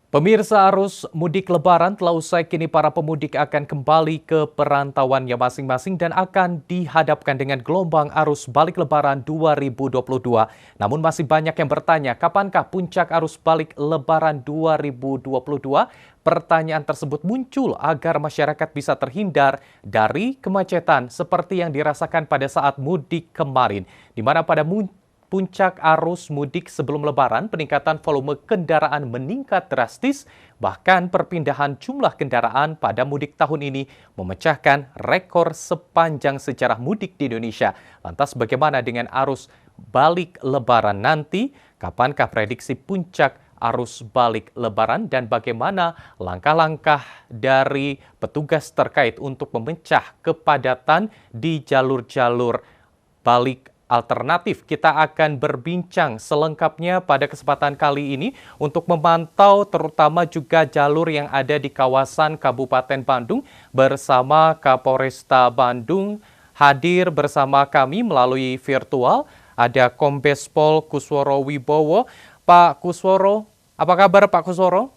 Pemirsa, arus mudik Lebaran telah usai, kini para pemudik akan kembali ke perantauannya masing-masing dan akan dihadapkan dengan gelombang arus balik Lebaran 2022. Namun masih banyak yang bertanya, kapankah puncak arus balik Lebaran 2022? Pertanyaan tersebut muncul agar masyarakat bisa terhindar dari kemacetan seperti yang dirasakan pada saat mudik kemarin, di mana pada puncak arus mudik sebelum Lebaran, peningkatan volume kendaraan meningkat drastis, bahkan perpindahan jumlah kendaraan pada mudik tahun ini memecahkan rekor sepanjang sejarah mudik di Indonesia. Lantas bagaimana dengan arus balik Lebaran nanti? Kapankah prediksi puncak arus balik Lebaran dan bagaimana langkah-langkah dari petugas terkait untuk memecah kepadatan di jalur-jalur balik alternatif? Kita akan berbincang selengkapnya pada kesempatan kali ini untuk memantau terutama juga jalur yang ada di kawasan Kabupaten Bandung bersama Kapolresta Bandung. Hadir bersama kami melalui virtual ada Kombes Pol Kusworo Wibowo. Pak Kusworo, apa kabar Pak Kusworo?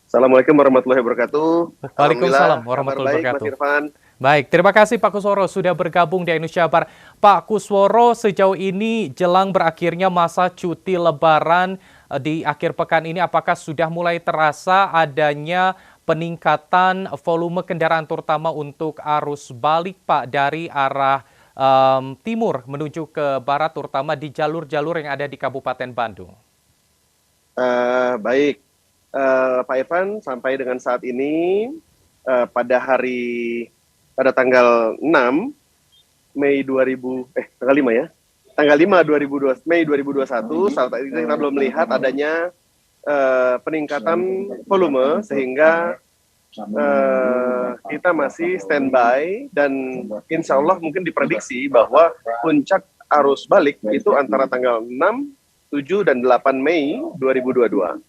Assalamualaikum warahmatullahi wabarakatuh. Waalaikumsalam Alhamdulillah, kabar warahmatullahi baik Mas wabarakatuh. Irfan. Baik, terima kasih Pak Kusworo sudah bergabung di Indonesia Bar. Pak Kusworo, sejauh ini jelang berakhirnya masa cuti Lebaran di akhir pekan ini, apakah sudah mulai terasa adanya peningkatan volume kendaraan terutama untuk arus balik Pak dari arah timur menuju ke barat terutama di jalur-jalur yang ada di Kabupaten Bandung? Baik, Pak Irfan, sampai dengan saat ini pada tanggal 6 Mei 2000 tanggal 5 ya. Tanggal 5 Mei 2021 saat ini kita belum melihat adanya peningkatan volume sehingga kita masih standby dan insya Allah mungkin diprediksi bahwa puncak arus balik itu antara tanggal 6, 7, dan 8 Mei 2022.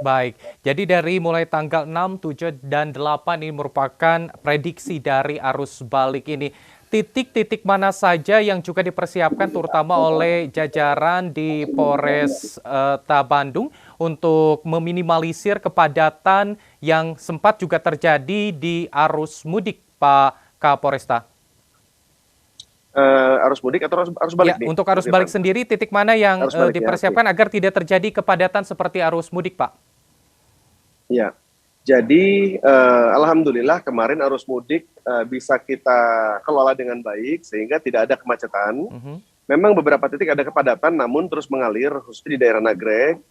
Baik, jadi dari mulai tanggal 6, 7, dan 8 ini merupakan prediksi dari arus balik ini. Titik-titik mana saja yang juga dipersiapkan terutama oleh jajaran di Polres Bandung untuk meminimalisir kepadatan yang sempat juga terjadi di arus mudik, Pak Kapolresta? Arus mudik atau arus balik Ya, nih? untuk arus balik sendiri, titik mana yang Arus balik ya, dipersiapkan oke. agar tidak terjadi kepadatan seperti arus mudik, Pak? Ya, jadi alhamdulillah kemarin arus mudik bisa kita kelola dengan baik sehingga tidak ada kemacetan. Mhm. Memang beberapa titik ada kepadatan namun terus mengalir khususnya di daerah Nagreg.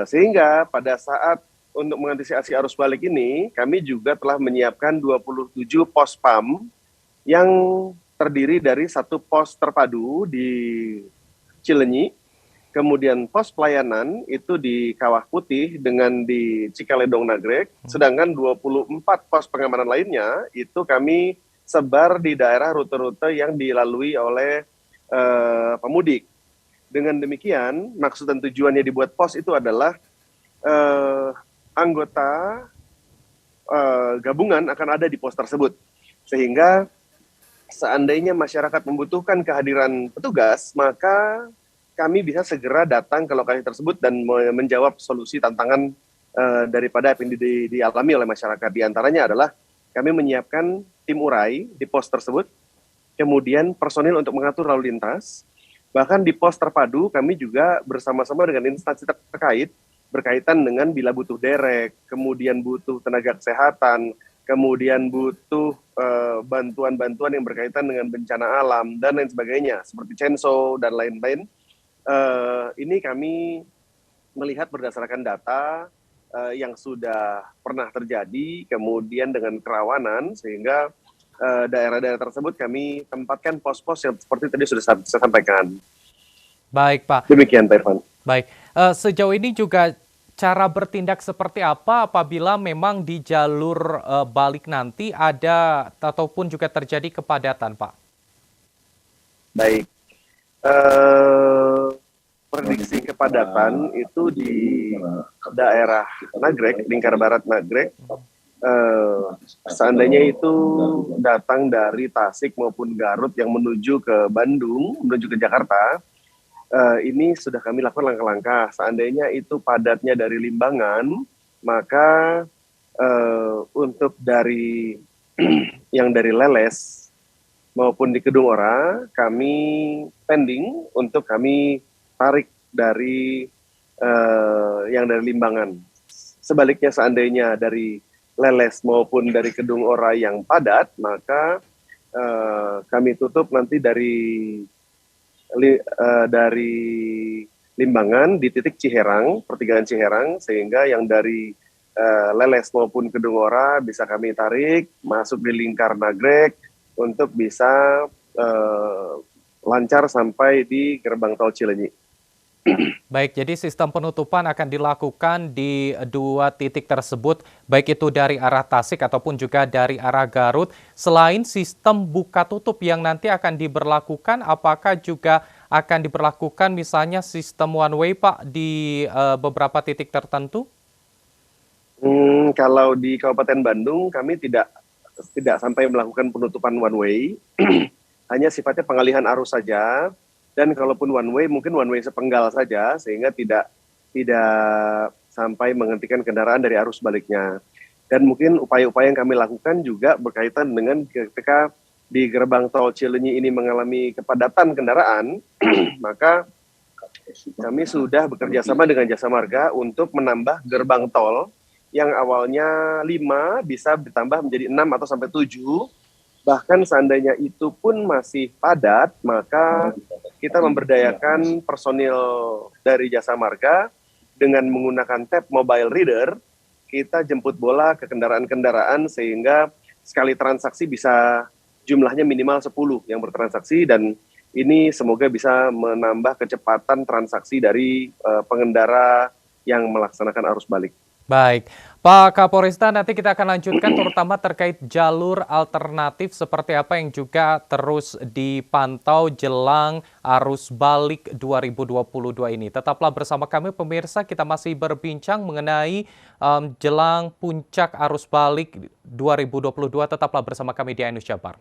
Sehingga pada saat untuk mengantisipasi arus balik ini kami juga telah menyiapkan 27 pos PAM yang terdiri dari satu pos terpadu di Cilenyi, kemudian pos pelayanan itu di Kawah Putih dengan di Cikaledong Nagreg, sedangkan 24 pos pengamanan lainnya itu kami sebar di daerah rute-rute yang dilalui oleh pemudik. Dengan demikian, maksud dan tujuannya dibuat pos itu adalah anggota gabungan akan ada di pos tersebut, sehingga seandainya masyarakat membutuhkan kehadiran petugas, maka kami bisa segera datang ke lokasi tersebut dan menjawab solusi tantangan daripada apa yang dialami oleh masyarakat. Di antaranya adalah kami menyiapkan tim urai di pos tersebut, kemudian personil untuk mengatur lalu lintas, bahkan di pos terpadu kami juga bersama-sama dengan instansi terkait berkaitan dengan bila butuh derek, kemudian butuh tenaga kesehatan, kemudian butuh bantuan-bantuan yang berkaitan dengan bencana alam dan lain sebagainya seperti censo dan lain-lain. Ini kami melihat berdasarkan data yang sudah pernah terjadi, kemudian dengan kerawanan, sehingga daerah-daerah tersebut kami tempatkan pos-pos yang seperti tadi sudah saya sampaikan. Baik, Pak. Demikian, Pak Irfan. Baik, sejauh ini juga cara bertindak seperti apa apabila memang di jalur balik nanti ada ataupun juga terjadi kepadatan, Pak? Baik, prediksi kepadatan itu di daerah Nagreg, lingkar barat Nagreg, seandainya itu datang dari Tasik maupun Garut yang menuju ke Bandung, menuju ke Jakarta, ini sudah kami lakukan langkah-langkah. Seandainya itu padatnya dari Limbangan, maka untuk dari yang dari Leles maupun di Kedung Ora, kami pending untuk kami tarik dari yang dari Limbangan. Sebaliknya seandainya dari Leles maupun dari Kedung Ora yang padat, maka kami tutup nanti dari Limbangan di titik Ciherang, pertigaan Ciherang, sehingga yang dari Leles maupun Kedung Ora bisa kami tarik masuk di lingkar Nagrek untuk bisa lancar sampai di gerbang tol Cileunyi. Baik, jadi sistem penutupan akan dilakukan di dua titik tersebut, baik itu dari arah Tasik ataupun juga dari arah Garut. Selain sistem buka tutup yang nanti akan diberlakukan, apakah juga akan diberlakukan misalnya sistem one way, Pak, di beberapa titik tertentu? Kalau di Kabupaten Bandung kami tidak sampai melakukan penutupan one way, hanya sifatnya pengalihan arus saja. Dan kalaupun one way mungkin one way sepenggal saja, sehingga tidak sampai menghentikan kendaraan dari arus baliknya. Dan mungkin upaya-upaya yang kami lakukan juga berkaitan dengan ketika di gerbang tol Cileunyi ini mengalami kepadatan kendaraan, maka kami sudah bekerja sama dengan Jasa Marga untuk menambah gerbang tol yang awalnya 5 bisa ditambah menjadi 6 atau sampai 7. Bahkan seandainya itu pun masih padat, maka kita memberdayakan personil dari Jasa Marga dengan menggunakan tab mobile reader, kita jemput bola ke kendaraan-kendaraan sehingga sekali transaksi bisa jumlahnya minimal 10 yang bertransaksi, dan ini semoga bisa menambah kecepatan transaksi dari pengendara yang melaksanakan arus balik. Baik, Pak Kapolresta, nanti kita akan lanjutkan terutama terkait jalur alternatif seperti apa yang juga terus dipantau jelang arus balik 2022 ini. Tetaplah bersama kami pemirsa, kita masih berbincang mengenai jelang puncak arus balik 2022. Tetaplah bersama kami di Ainus Jabar.